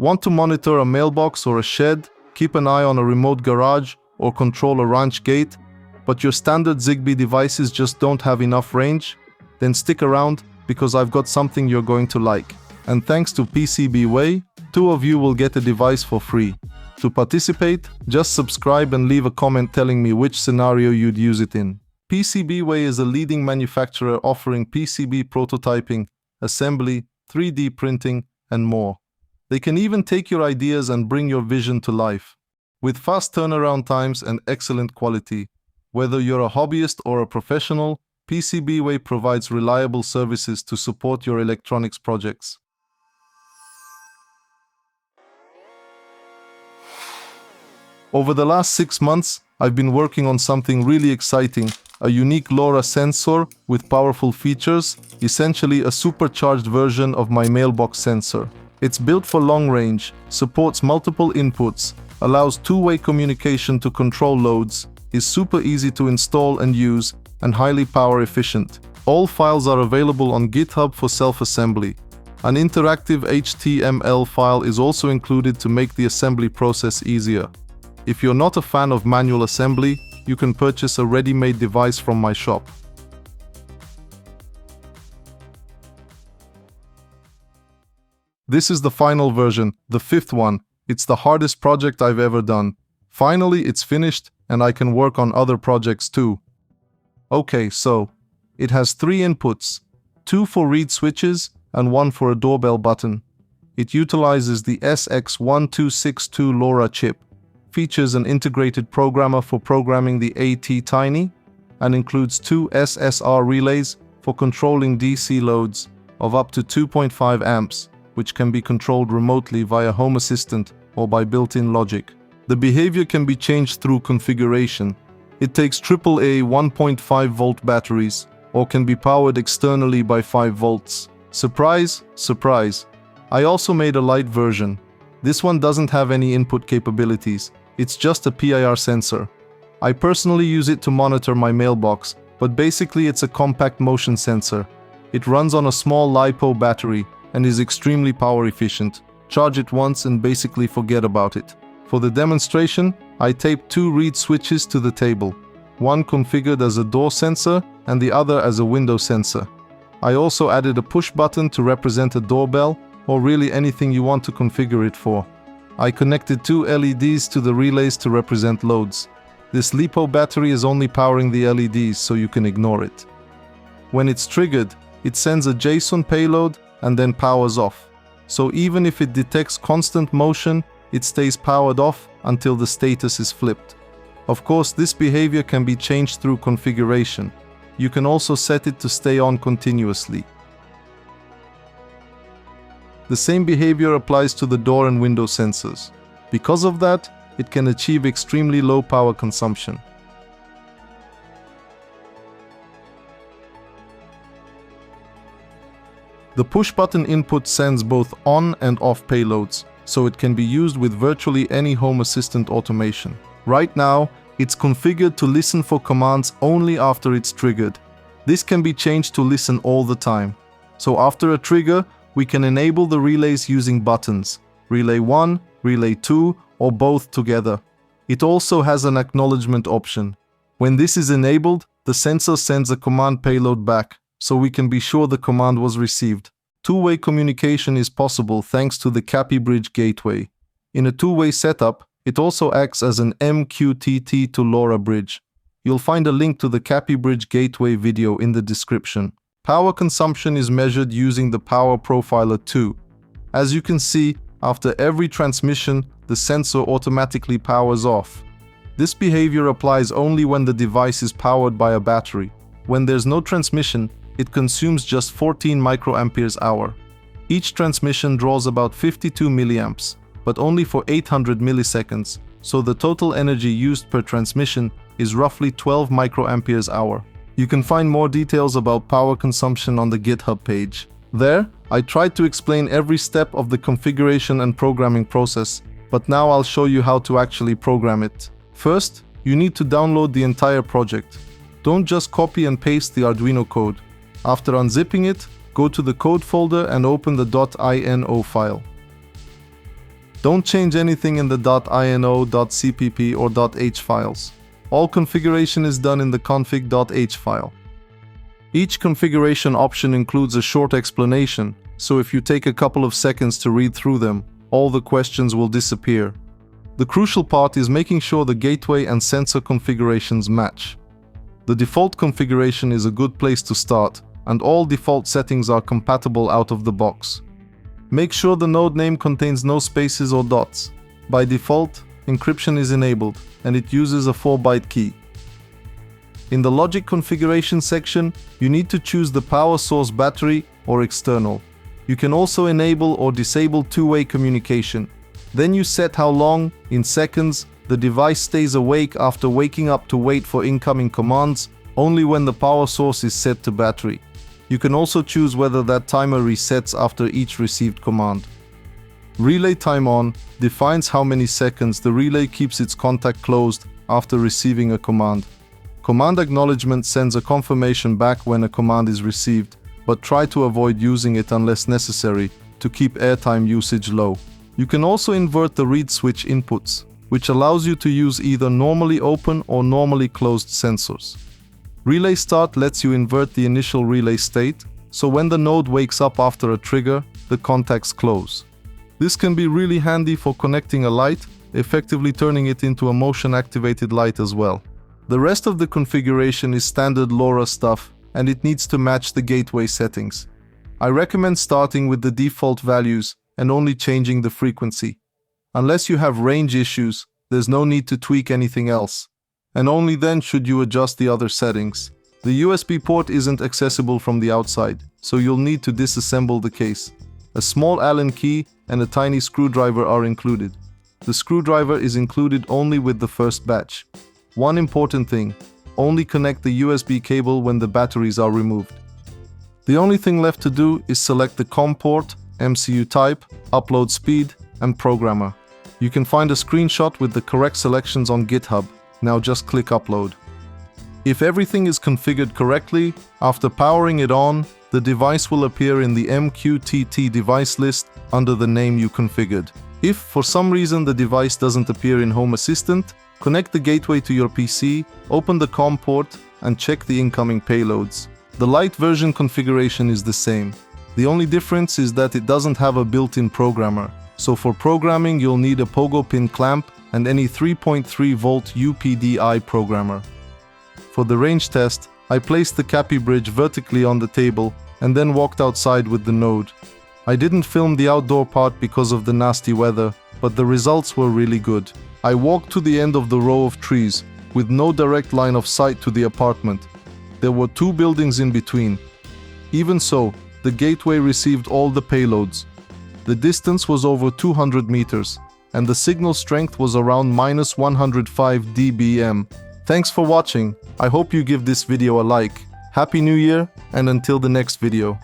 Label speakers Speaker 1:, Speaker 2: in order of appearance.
Speaker 1: Want to monitor a mailbox or a shed, keep an eye on a remote garage, or control a ranch gate, but your standard Zigbee devices just don't have enough range? Then stick around, because I've got something you're going to like. And thanks to PCBWay, 2 of you will get a device for free. To participate, just subscribe and leave a comment telling me which scenario you'd use it in. PCBWay is a leading manufacturer offering PCB prototyping, assembly, 3D printing, and more. They can even take your ideas and bring your vision to life. With fast turnaround times and excellent quality, whether you're a hobbyist or a professional, PCBWay provides reliable services to support your electronics projects. Over the last 6 months, I've been working on something really exciting, a unique LoRa sensor with powerful features, essentially a supercharged version of my mailbox sensor. It's built for long range, supports multiple inputs, allows two-way communication to control loads, is super easy to install and use, and highly power efficient. All files are available on GitHub for self-assembly. An interactive HTML file is also included to make the assembly process easier. If you're not a fan of manual assembly, you can purchase a ready-made device from my shop. This is the final version, the 5th one. It's the hardest project I've ever done. Finally, it's finished, and I can work on other projects too. Okay, so it has 3 inputs, 2 for read switches and 1 for a doorbell button. It utilizes the SX1262 LoRa chip, features an integrated programmer for programming the AT-Tiny, and includes 2 SSR relays for controlling DC loads of up to 2.5 amps, which can be controlled remotely via Home Assistant or by built-in logic. The behavior can be changed through configuration. It takes AAA 1.5 volt batteries, or can be powered externally by 5 volts. Surprise, surprise. I also made a light version. This one doesn't have any input capabilities. It's just a PIR sensor. I personally use it to monitor my mailbox, but basically it's a compact motion sensor. It runs on a small LiPo battery and is extremely power efficient. Charge it once and basically forget about it. For the demonstration, I taped 2 read switches to the table, one configured as a door sensor and the other as a window sensor. I also added a push button to represent a doorbell, or really anything you want to configure it for. I connected 2 LEDs to the relays to represent loads. This LiPo battery is only powering the LEDs, so you can ignore it. When it's triggered, it sends a JSON payload and then powers off. So even if it detects constant motion, it stays powered off until the status is flipped. Of course, this behavior can be changed through configuration. You can also set it to stay on continuously. The same behavior applies to the door and window sensors. Because of that, it can achieve extremely low power consumption. The push-button input sends both on and off payloads, so it can be used with virtually any Home Assistant automation. Right now, it's configured to listen for commands only after it's triggered. This can be changed to listen all the time. So after a trigger, we can enable the relays using buttons, Relay 1, Relay 2, or both together. It also has an acknowledgement option. When this is enabled, the sensor sends a command payload back, so we can be sure the command was received. Two-way communication is possible thanks to the Calibration gateway. In a two-way setup, it also acts as an MQTT to LoRa bridge. You'll find a link to the Calibration gateway video in the description. Power consumption is measured using the Power Profiler 2. As you can see, after every transmission, the sensor automatically powers off. This behavior applies only when the device is powered by a battery. When there's no transmission, it consumes just 14 microamperes hour. Each transmission draws about 52 milliamps, but only for 800 milliseconds, so the total energy used per transmission is roughly 12 microamperes hour. You can find more details about power consumption on the GitHub page. There, I tried to explain every step of the configuration and programming process, but now I'll show you how to actually program it. First, you need to download the entire project. Don't just copy and paste the Arduino code. After unzipping it, go to the code folder and open the .ini file. Don't change anything in the .ini, .cpp or .h files. All configuration is done in the config.h file. Each configuration option includes a short explanation, so if you take a couple of seconds to read through them, all the questions will disappear. The crucial part is making sure the gateway and sensor configurations match. The default configuration is a good place to start, and all default settings are compatible out of the box. Make sure the node name contains no spaces or dots. By default, encryption is enabled, and it uses a 4-byte key. In the logic configuration section, you need to choose the power source battery or external. You can also enable or disable two-way communication. Then you set how long, in seconds, the device stays awake after waking up to wait for incoming commands, only when the power source is set to battery. You can also choose whether that timer resets after each received command. Relay time on defines how many seconds the relay keeps its contact closed after receiving a command. Command acknowledgement sends a confirmation back when a command is received, but try to avoid using it unless necessary to keep airtime usage low. You can also invert the read switch inputs, which allows you to use either normally open or normally closed sensors. Relay start lets you invert the initial relay state, so when the node wakes up after a trigger, the contacts close. This can be really handy for connecting a light, effectively turning it into a motion-activated light as well. The rest of the configuration is standard LoRa stuff, and it needs to match the gateway settings. I recommend starting with the default values and only changing the frequency. Unless you have range issues, there's no need to tweak anything else. And only then should you adjust the other settings. The USB port isn't accessible from the outside, so you'll need to disassemble the case. A small Allen key and a tiny screwdriver are included. The screwdriver is included only with the first batch. One important thing, only connect the USB cable when the batteries are removed. The only thing left to do is select the COM port, MCU type, upload speed, and programmer. You can find a screenshot with the correct selections on GitHub. Now just click upload. If everything is configured correctly, after powering it on, the device will appear in the MQTT device list under the name you configured. If for some reason the device doesn't appear in Home Assistant, connect the gateway to your PC, open the COM port, and check the incoming payloads. The light version configuration is the same. The only difference is that it doesn't have a built-in programmer. So for programming, you'll need a pogo pin clamp and any 3.3 volt UPDI programmer. For the range test, I placed the Cappy bridge vertically on the table and then walked outside with the node. I didn't film the outdoor part because of the nasty weather, but the results were really good. I walked to the end of the row of trees, with no direct line of sight to the apartment. There were 2 buildings in between. Even so, the gateway received all the payloads. The distance was over 200 meters, and the signal strength was around -105 dBm. Thanks for watching. I hope you give this video a like. Happy New Year, and until the next video.